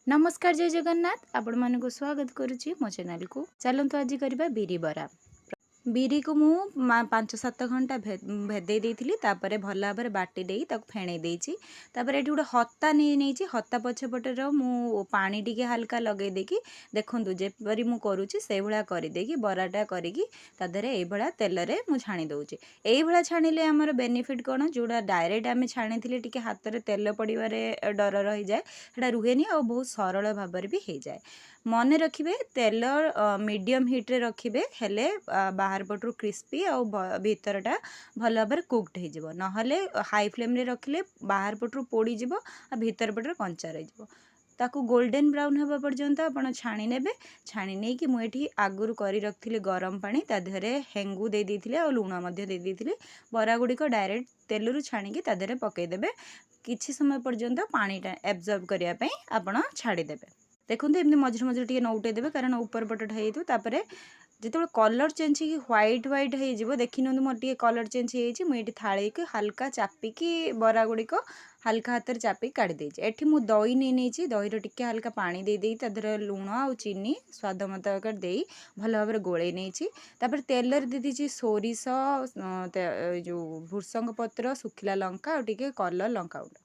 नमस्कार जय जगन्नाथ आपण मानक स्वागत करुच्ची मो चैनल को। चलतु आज करबा बिरी बरा। बिरी को मु 5-7 घंटा भेदे देइथिली तापरे भल भाव बाटी देई ताको फेणे देइची। तापरे एठी गोटे हत्ता नहीं हत्ता पछपटर मु पानी टिके हल्का लगे देकी देखंतु जेपरी मु करूची से भळा करि देकी बराटा करिकी ता देहरे ए भळा तेल रे मु छाणी दउची। ए भळा छाणिले हमर बेनिफिट कोन जोडा डायरेक्ट आमे छाणीथिले टिके हाथ रे तेल पडिबारे डर रही जाए सेटा रुहेनी आ बहुत सरल भाव भी हो जाए। मन रखिए तेल मीडियम हिट रे रखिए हेले बाहर पटू क्रिस्पी आ भीतरटा भल भाव कुक्ड हो नहले हाई फ्लेम रे रखिले बाहर पटू पोड़ी जीव आ भीतर पटर कंचा रही ताकू गोल्डन ब्राउन होगा पर्यंत आपण छाणी नेबे। छाणी नहीं कि मुझे आगुरी कर रखी गरम पानी ता देहरे हेंगू दे देइथिले आ लुण मध्य दे देइथिले। बरा गुड़िक डायरेक्ट तेलरू छाणिकी ता देहरे पकईदेबे किछि समय पर्यंत पानीटा एब्जर्व करने आपण छाड़ीदेवे। देखते एमती मझे मझे टे नौटे देवे कारण ऊपर पटटा होपर जो कलर चेंज हो व्हाइट व्हाइट हो देखी मोर टे कलर चेंज हो थाली की हल्का चापिकी बरा गुड़िक हल्का हाथ चापिक काढ़ी देछि। एठी मु दही नहीं दही टिके हल्का पानी दे देई तादर लुण आ चीनी स्वाद मुताबिक दे भल भाव गोले नहीं तेल दे दीजिए सोरिष जो भृसंग पत्र सुखिला लंका और टिके कलर लंका गुंड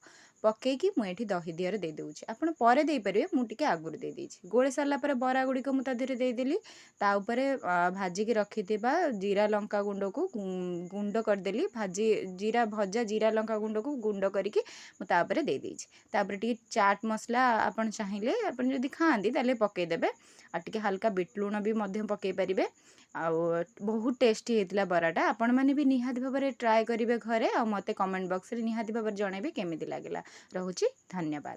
पकईकी मुझे दही दिहर दे दूची। आपण पर दे पारे मुझे आगुरी दे देछि। गोले सारा पर बरा गुड़िक मुझे देहरे देदेली ता उपरे भाजिकी रखिथिबा जीरा लंका गुंड को गुंड करदेली भाजी जीरा भजा जीरा लंका गुंड को गुंड करके मुझे दे देछि। तापर टिके चाट मसला आपण चाहिए आपण जदि खाआंती ताले पकईदेबे आ टिके हल्का बिट लुण भी मध्य पकई पारिबे। आउ बहुत टेस्टी होता बराटा आपण मैंने भी निहाती भाव में ट्राए करेंगे घरे आ मते कमेंट बॉक्स रे निहाती भाव जनइबे केमिति लागला। रहुची धन्यवाद।